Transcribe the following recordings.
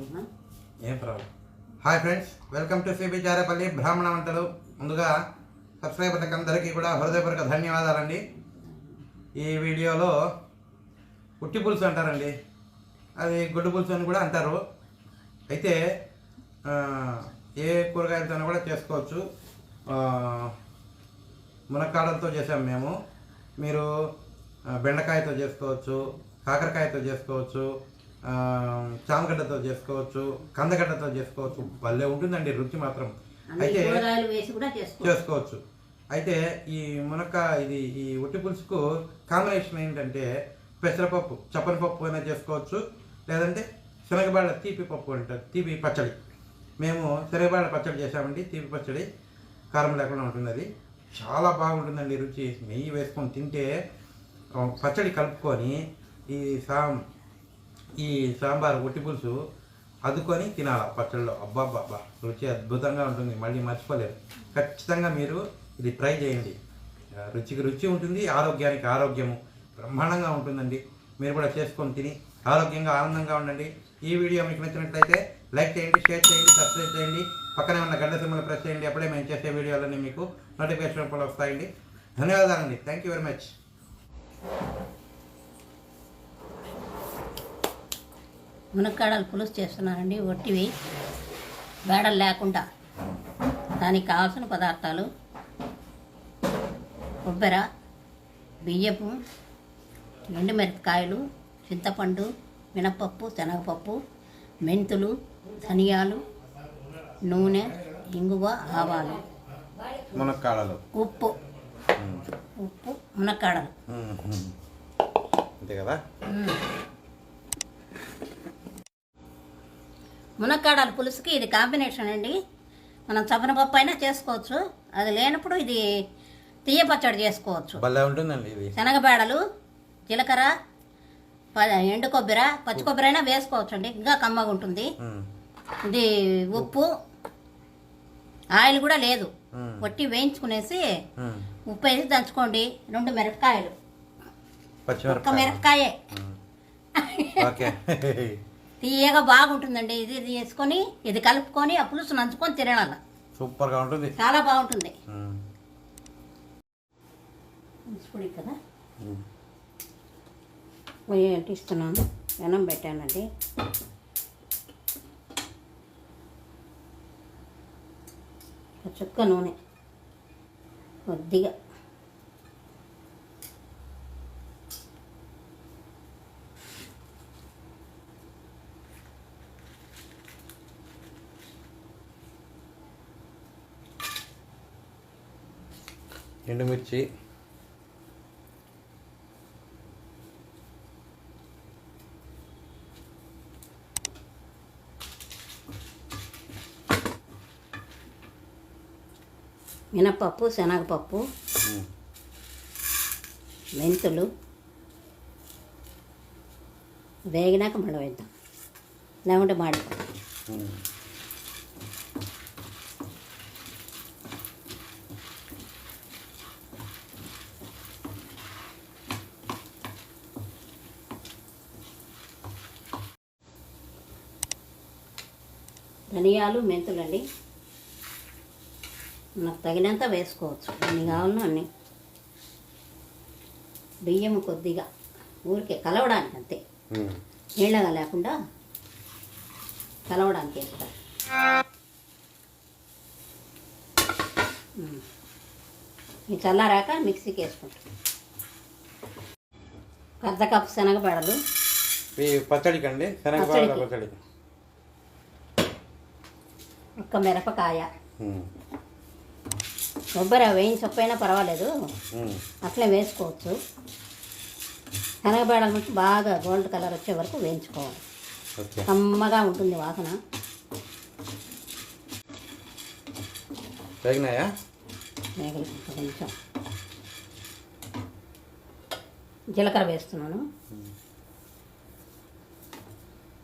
ఏం problem. Hi friends, welcome to cbcharepalli బ్రాహ్మణవంటలు. ముందుగా సబ్స్క్రైబర్లకు అందరికీ కూడా హృదయపూర్వక ధన్యవాదాలండి. ఈ వీడియోలో ఉట్టి పులుసు అంటారండి, అది గుడ్డు పులుసు అని కూడా అంటారు. అయితే ఏ కూరగాయలతో కూడా చేసుకోవచ్చు. మునక్కాడలతో చేసాము మేము. మీరు బెండకాయతో చేసుకోవచ్చు, కాకరకాయతో చేసుకోవచ్చు, చామగడ్డతో చేసుకోవచ్చు, కందగడ్డతో చేసుకోవచ్చు. భలే ఉంటుందండి రుచి మాత్రం. అయితే చేసుకోవచ్చు. అయితే ఈ ఈ ఉట్టి పులుసుకు కాంబినేషన్ ఏంటంటే పెసరపప్పు, చప్పని పప్పు అయినా చేసుకోవచ్చు, లేదంటే శనగబాళ్ళ తీపి పప్పు అంటారు, తీపి పచ్చడి. మేము శనగబాళ్ళ పచ్చడి చేసామండి, తీపి పచ్చడి. కారం లేకుండా ఉంటుంది, అది చాలా బాగుంటుందండి రుచి. నెయ్యి వేసుకొని తింటే పచ్చడి కలుపుకొని ఈ సాంబార్ ఉట్టి పులుసు అద్దుకొని తినాలి పచ్చడిలో. అబ్బాబ్బా రుచి అద్భుతంగా ఉంటుంది, మళ్ళీ మర్చిపోలేరు. ఖచ్చితంగా మీరు ఇది ట్రై చేయండి. రుచికి రుచి ఉంటుంది, ఆరోగ్యానికి ఆరోగ్యము బ్రహ్మాండంగా ఉంటుందండి. మీరు కూడా చేసుకొని తిని ఆరోగ్యంగా ఆనందంగా ఉండండి. ఈ వీడియో మీకు నచ్చినట్లయితే లైక్ చేయండి, షేర్ చేయండి, సబ్స్క్రైబ్ చేయండి. పక్కనే ఉన్న గంట సింబల్ ప్రెస్ చేయండి. అప్పుడే మేము చేసే వీడియోలన్నీ మీకు నోటిఫికేషన్ కూడా వస్తాయండి. ధన్యవాదాలండి. Thank you very much. మునక్కాడలు పులుసు చేస్తున్నానండి, ఒట్టివి, బేడలు లేకుండా. దానికి కావాల్సిన పదార్థాలు: కొబ్బరి, బియ్యపు, ఎండుమిరపకాయలు, చింతపండు, మినపప్పు, శనగపప్పు, మెంతులు, ధనియాలు, నూనె, ఇంగువ, ఆవాలు, మునక్కాడలు, ఉప్పు, మునక్కాడలు అంతే కదా. మునక్కాడల పులుసుకి ఇది కాంబినేషన్ అండి. మనం చపనపప్పు అయినా చేసుకోవచ్చు, అది లేనప్పుడు ఇది తీయ పచ్చడి చేసుకోవచ్చు. భలే ఉంటుందండి ఇది. శనగబేడలు, జీలకర్ర, ఎండు కొబ్బరి, పచ్చి కొబ్బరి అయినా వేసుకోవచ్చు అండి, ఇంకా కమ్మగా ఉంటుంది. ఇది ఉప్పు, ఆయిల్ కూడా లేదు, వట్టి వేయించుకునేసి ఉప్పు వేసి దంచుకోండి. 2 మిరపకాయలు, ఒక్క మిరపకాయే, తీయగా బాగుంటుందండి. ఇది వేసుకొని ఇది కలుపుకొని ఆ పులుసు నంచుకొని తినాల. సూపర్గా ఉంటుంది, చాలా బాగుంటుంది. పొడి కదా ఇస్తున్నాను, వెనం పెట్టానండి. చుక్క నూనె కొద్దిగా, ఎండుమిర్చి, మినపప్పు, శనగపప్పు, మెంతులు వేగినాక మళ్ళీ వేద్దాం, లేకుంటే మాడిపోతాం. ధనియాలు, మెంతులండి నాకు తగినంత వేసుకోవచ్చు, ఎన్ని కావాలనో అన్నీ. బియ్యం కొద్దిగా ఊరికే కలవడానికి, అంతే, నీళ్ళగా లేకుండా కలవడానికి వేస్తారు. ఈ చల్లారాక మిక్సీకి వేసుకుంటాం. 1/2 కప్పు శనగబేడలు, పచ్చడికి అండి, పచ్చడి, 1 మిరపకాయ, కొబ్బరి వేయించకపోయినా పర్వాలేదు, అట్లే వేసుకోవచ్చు. శనగబేడలు బాగా గోల్డ్ కలర్ వచ్చే వరకు వేయించుకోవాలి, కమ్మగా ఉంటుంది వాసన. వేగినాయా? కొంచెం జీలకర్ర వేస్తున్నాను.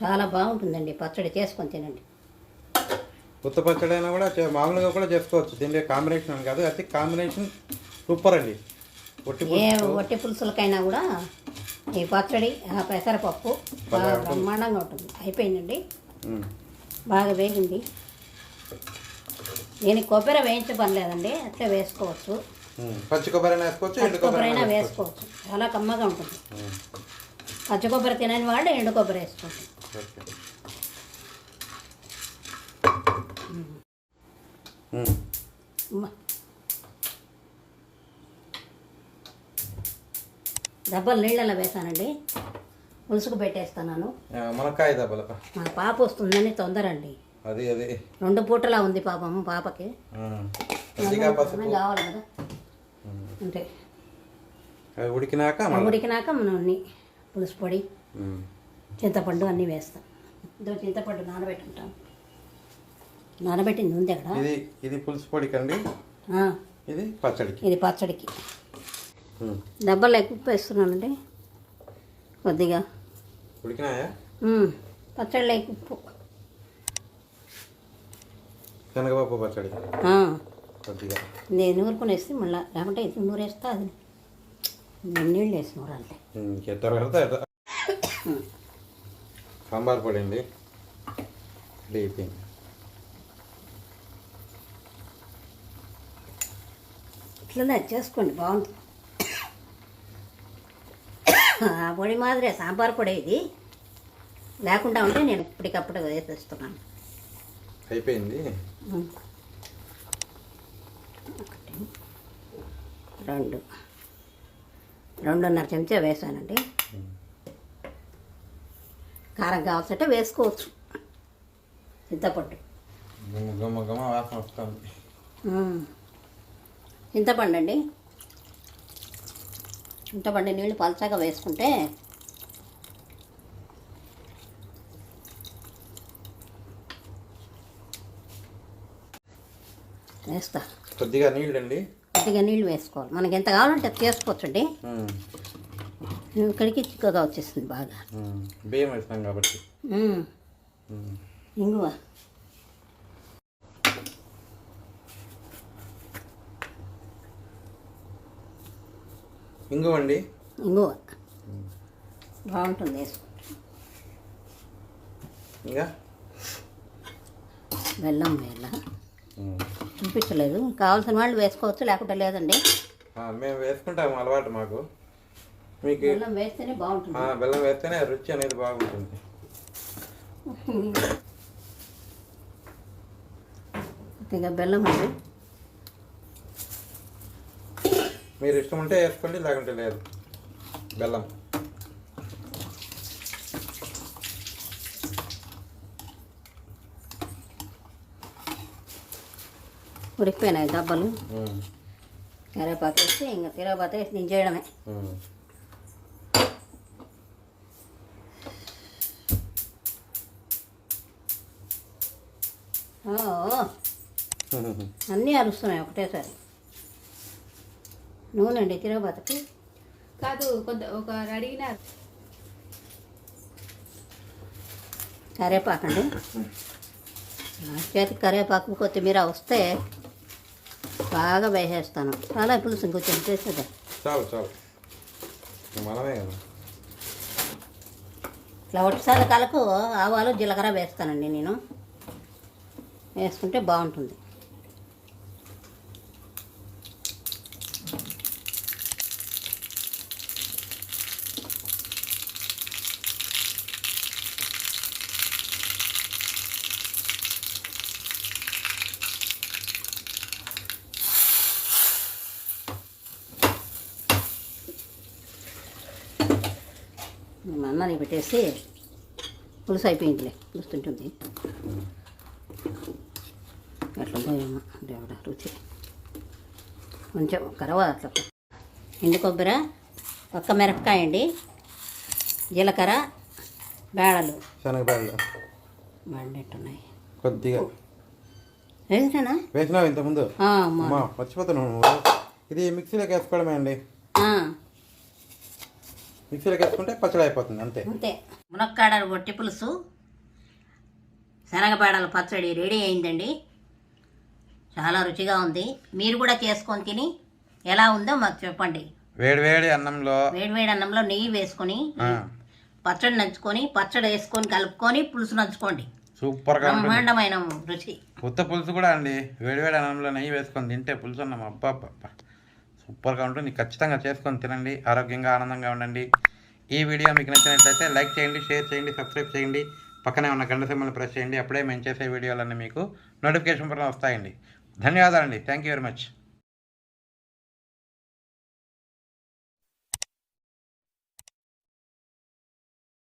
చాలా బాగుంటుందండి పచ్చడి, చేసుకొని తినండి. కొత్త పచ్చడి అయినా కూడా మామూలుగా కూడా చేసుకోవచ్చు, దీనిలో కాంబినేషన్ అని కాదు, అయితే కాంబినేషన్ సూపర్ అండి. ఒట్టి పులుసులకైనా కూడా ఈ పచ్చడి, పెసరపప్పు బ్రహ్మాండంగా ఉంటుంది. అయిపోయిందండి. బాగా వేగింది. దీనికి కొబ్బరి వేయించబడలేదండి, అట్లా వేసుకోవచ్చు. పచ్చి కొబ్బరి వేసుకోవచ్చు, పచ్చి కొబ్బరి అయినా వేసుకోవచ్చు, చాలా కమ్మగా ఉంటుంది. పచ్చి కొబ్బరి తినని వాళ్ళు ఎండు కొబ్బరి వేసుకోవచ్చు. దెబ్బలు నీళ్ళలో వేసానండి, పులుసుకు పెట్టేస్తున్నాను. మునక్కాయ దెబ్బలు మా పాప వస్తుందని తొందర అండి. అది 2 పూటలా ఉంది పాపం పాపకి, కావాలి కదా. అంటే ఉడికినాక మనం అన్ని పులుసు పొడి, చింతపండు అన్నీ వేస్తాం. ఇదో చింతపండు నానబెట్టుకుంటాం. నానబెట్టింది ఉంది అక్కడ. ఇది పులుసు పొడికి అండి, ఇది పచ్చడికి. దెబ్బలు ఎక్కువ వేస్తున్నానండి కొద్దిగా. ఉడికినాయా? పచ్చడిలో ఉప్పు, శనగపప్పు పచ్చడి కొద్దిగా నేను నూరుకొని వేస్తే మళ్ళీ, లేకుంటే ఇది నూరేస్తా, అది నీళ్ళు వేసి నూరాలి. సాంబార్ పొడి అండి, ఇట్లనే చేసుకోండి, బాగుంటుంది. ఆ పొడి మాదిరే సాంబార్ పొడి ఇది, లేకుండా ఉంటే నేను ఇప్పటికప్పుడు వేసేస్తున్నాను. అయిపోయింది. 2.5 చెంచా వేసానండి. కారం కావాల్సింటే వేసుకోవచ్చు. చింతపండు వాసన వస్తుంది. చింతపండు అండి, చింతపండు నీళ్ళు పలచగా వేసుకుంటే వేస్తా. కొద్దిగా నీళ్ళు అండి, కొద్దిగా నీళ్ళు వేసుకోవాలి. మనకి ఎంత కావాలంటే అది చేసుకోవచ్చండి. ఇక్కడికి చిక్కగా వచ్చేస్తుంది బాగా, బియ్యం వేస్తాం కాబట్టి. ఇంగువ అండి, ఇంగువ బాగుంటుంది వేసుకుంటే. ఇంకా బెల్లం చూపించలేదు, కావాల్సిన వాళ్ళు వేసుకోవచ్చు, లేకుంటే లేదండి. మేము వేసుకుంటాము, అలవాటు మాకు. మీకు బెల్లం వేస్తేనే బాగుంటుంది. బెల్లం వేస్తేనే రుచి అనేది బాగుంటుంది. ఇక బెల్లం అండి, మీరు ఇష్టం ఉంటే వేసుకోండి, లేకుంటే లేదు. బెల్లం ఉడికిపోయినాయి దెబ్బలు. కరివేపాకు వేసి ఇంకా తిరగబాత వేసి నేను చేయడమే. అన్నీ అరుస్తున్నాయి ఒకటేసారి. నూనె అండి తిరగబాతకి కాదు, ఒక అడిగిన కరివేపాకు అండి. చేతికి కరివేపాకు కొత్తిమీర వస్తే బాగా వేసేస్తాను. చాలా పులుసు ఇంకొంచెం చేసేది చాలు మనమే కదా. ఇట్లా ఒకటిసారి కలకు ఆవాలు జీలకర్ర వేస్తానండి నేను, వేసుకుంటే బాగుంటుంది. అన్నాన్ని పెట్టేసి పులుసు అయిపోయిందిలే, పులుసు తింటుంది. అట్లా ఏమో దేవుడా రుచి. కొంచెం కరవ అట్లా ఎండు కొబ్బరి, ఒక్క మిరపకాయ అండి, జీలకర్ర, బేడలు, శనగపల్లి మండెట్టున్నాయి కొద్దిగా వేసినావు ఇంతకుముందు. మర్చిపోతున్నాను, ఇది మిక్సీలోకి వేసుకోవడమే అండి. మిక్సీలోకి వేసుకుంటే పచ్చడి అయిపోతుంది, అంతే. మునక్కాడ వట్టి పులుసు, శనగపేడల పచ్చడి రెడీ అయిందండి. చాలా రుచిగా ఉంది. మీరు కూడా చేసుకొని తిని ఎలా ఉందో మాకు చెప్పండి. వేడివేడి అన్నంలో నెయ్యి వేసుకొని పచ్చడి నంచుకొని, పచ్చడి వేసుకొని కలుపుకొని పులుసు నంచుకోండి. సూపర్గా ఉంటుంది. బ్రహ్మాండమైన రుచి. ఉత్త పులుసు కూడా అండి వేడివేడి అన్నంలో నెయ్యి వేసుకొని తింటే పులుసు అన్నం అబ్బా సూపర్గా ఉంటుంది. ఖచ్చితంగా చేసుకొని తినండి. ఆరోగ్యంగా ఆనందంగా ఉండండి. ఈ వీడియో మీకు నచ్చినట్లయితే లైక్ చేయండి, షేర్ చేయండి, సబ్స్క్రైబ్ చేయండి. పక్కనే ఉన్న గంట సింబల్ని ప్రెస్ చేయండి. అప్పుడే మేము చేసే వీడియోలన్నీ మీకు నోటిఫికేషన్ పరంగా వస్తాయండి. ధన్యవాదాలండి. Thank you very much.